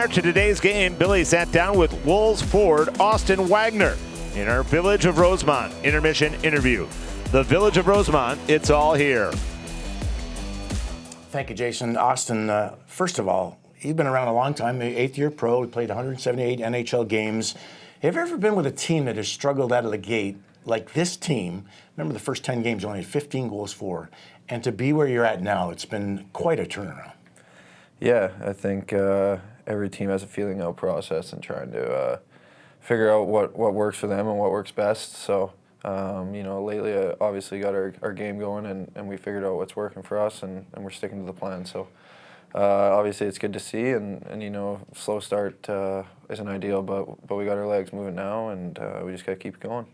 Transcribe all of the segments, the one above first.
Prior to today's game, Billy sat down with Wolves forward Austin Wagner in our Village of Rosemont intermission interview. The Village of Rosemont, it's all here. Thank you, Jason. Austin, first of all, you've been around a long time, the 8th-year pro. We played 178 NHL games. Have you ever been with a team that has struggled out of the gate like this team? Remember the first 10 games, you only had 15 goals for. And to be where you're at now, it's been quite a turnaround. Yeah, I think every team has a feeling out process and trying to figure out what works for them and what works best. So, lately obviously got our game going and we figured out what's working for us and we're sticking to the plan. So, obviously it's good to see and slow start isn't ideal, but we got our legs moving now and we just got to keep going.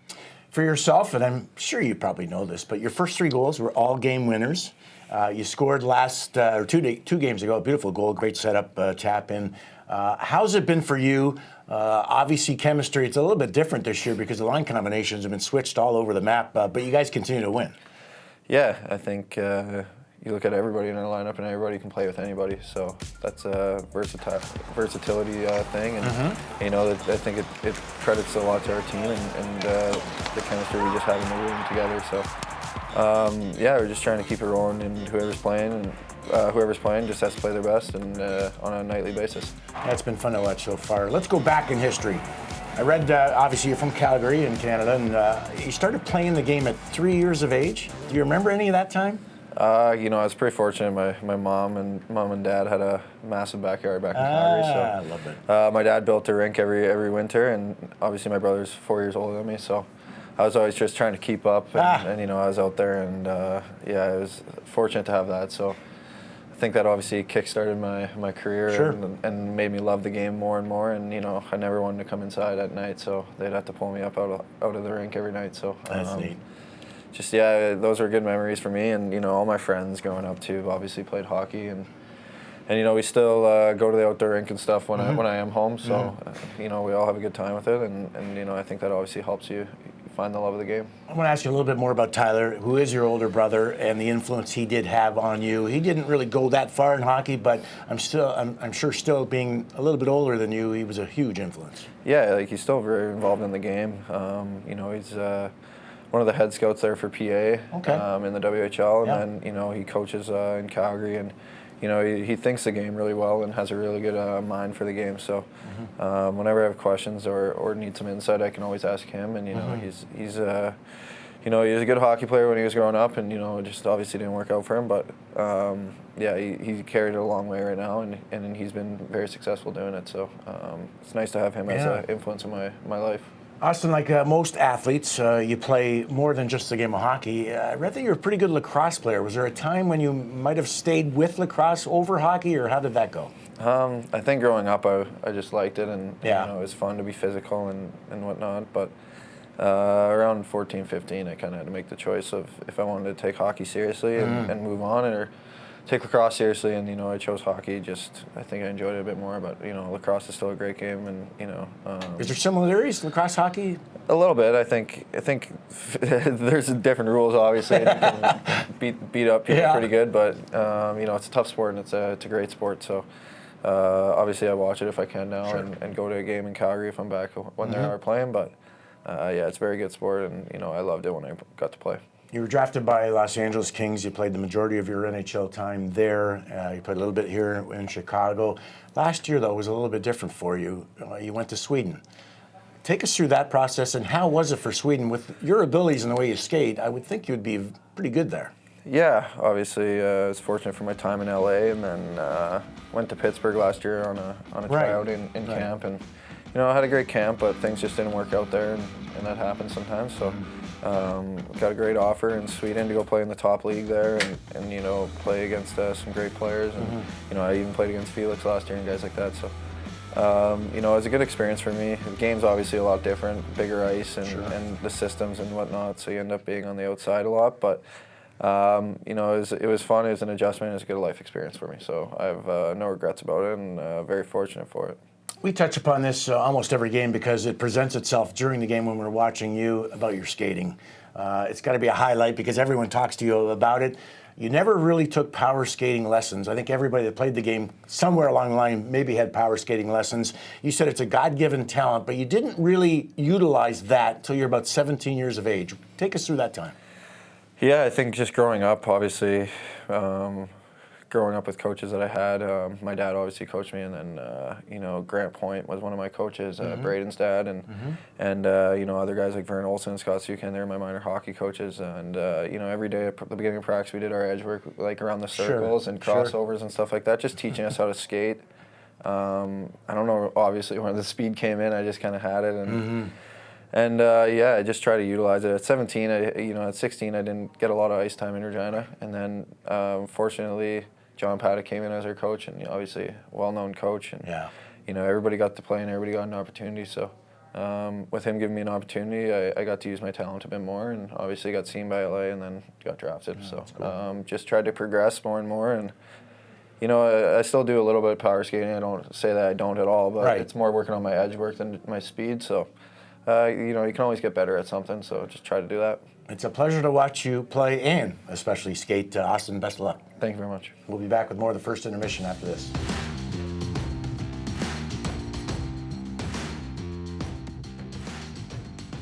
For yourself, and I'm sure you probably know this, but your first 3 goals were all game winners. You scored two games ago, a beautiful goal, great setup, tap in. How's it been for you? Obviously, chemistry, it's a little bit different this year because the line combinations have been switched all over the map, but you guys continue to win. Yeah, I think you look at everybody in our lineup and everybody can play with anybody. So that's a versatility thing. And, I think it credits a lot to our team and the chemistry we just have in the room together. So, we're just trying to keep it rolling and whoever's playing just has to play their best and on a nightly basis. That's been fun to watch so far. Let's go back in history. I read, obviously, you're from Calgary in Canada, and you started playing the game at 3 years of age. Do you remember any of that time? I was pretty fortunate. My mom and dad had a massive backyard back in Calgary. So I love it. My dad built a rink every winter, and obviously my brother's 4 years older than me, so I was always just trying to keep up. And I was out there, and I was fortunate to have that. So I think that obviously kickstarted my career Sure. and made me love the game more and more. And I never wanted to come inside at night, so they'd have to pull me up out of the rink every night. So that's neat. Just those were good memories for me, and all my friends growing up too obviously played hockey, and we still go to the outdoor rink and stuff when I am home. So we all have a good time with it, and I think that obviously helps you find the love of the game. I want to ask you a little bit more about Tyler, who is your older brother, and the influence he did have on you. He didn't really go that far in hockey, but I'm sure still being a little bit older than you, he was a huge influence. Yeah, he's still very involved in the game. He's one of the head scouts there for PA in the WHL, and then he coaches in Calgary, and he thinks the game really well and has a really good mind for the game. So whenever I have questions or need some insight, I can always ask him. And he's a good hockey player when he was growing up, and just obviously didn't work out for him. But he carried it a long way right now, and he's been very successful doing it. So it's nice to have him as an influence in my life. Austin, like most athletes, you play more than just the game of hockey. I read that you're a pretty good lacrosse player. Was there a time when you might have stayed with lacrosse over hockey, or how did that go? I think growing up, I just liked it, and it was fun to be physical and whatnot. But around 14, 15, I kind of had to make the choice of if I wanted to take hockey seriously and move on, or take lacrosse seriously, and I chose hockey. I think I enjoyed it a bit more, but lacrosse is still a great game, and Is there similarities, lacrosse, hockey? A little bit. I think there's different rules, obviously. And you can beat up people pretty good, but it's a tough sport and it's a great sport. So obviously I watch it if I can now, and go to a game in Calgary if I'm back when they are playing. But it's a very good sport, and I loved it when I got to play. You were drafted by Los Angeles Kings. You played the majority of your NHL time there. You played a little bit here in Chicago. Last year, though, was a little bit different for you. You went to Sweden. Take us through that process, and how was it for Sweden? With your abilities and the way you skate, I would think you would be pretty good there. Yeah, obviously, I was fortunate for my time in LA, and then went to Pittsburgh last year on a tryout in camp, and I had a great camp, but things just didn't work out there, and that happens sometimes. So got a great offer in Sweden to go play in the top league there, and play against some great players, and I even played against Felix last year and guys like that. So it was a good experience for me. The game's obviously a lot different, bigger ice and the systems and whatnot, so you end up being on the outside a lot, but it was fun. It was an adjustment. It was a good life experience for me. So I have no regrets about it, and very fortunate for it. We touch upon this almost every game because it presents itself during the game when we're watching you about your skating. It's got to be a highlight because everyone talks to you about it. You never really took power skating lessons. I think everybody that played the game somewhere along the line maybe had power skating lessons. You said it's a God-given talent, but you didn't really utilize that until you're about 17 years of age. Take us through that time. Yeah, I think just growing up, obviously, growing up with coaches that I had, my dad obviously coached me, and then Grant Point was one of my coaches, Braden's dad, and other guys like Vern Olsen and Scott Sukin. They're my minor hockey coaches, and every day at the beginning of practice we did our edge work like around the circles and crossovers and stuff like that, just teaching us how to skate. I don't know, obviously when the speed came in, I just kind of had it, and I just try to utilize it. At 17, at 16, I didn't get a lot of ice time in Regina, and then fortunately, John Paddock came in as our coach, and obviously well-known coach, and everybody got to play and everybody got an opportunity. So with him giving me an opportunity, I got to use my talent a bit more, and obviously got seen by LA, and then got drafted. So cool. Just tried to progress more and more, and I still do a little bit of power skating. I don't say that I don't at all, but it's more working on my edge work than my speed. So. You can always get better at something, so just try to do that. It's a pleasure to watch you play and especially skate. Austin, best of luck. Thank you very much. We'll be back with more of the first intermission after this.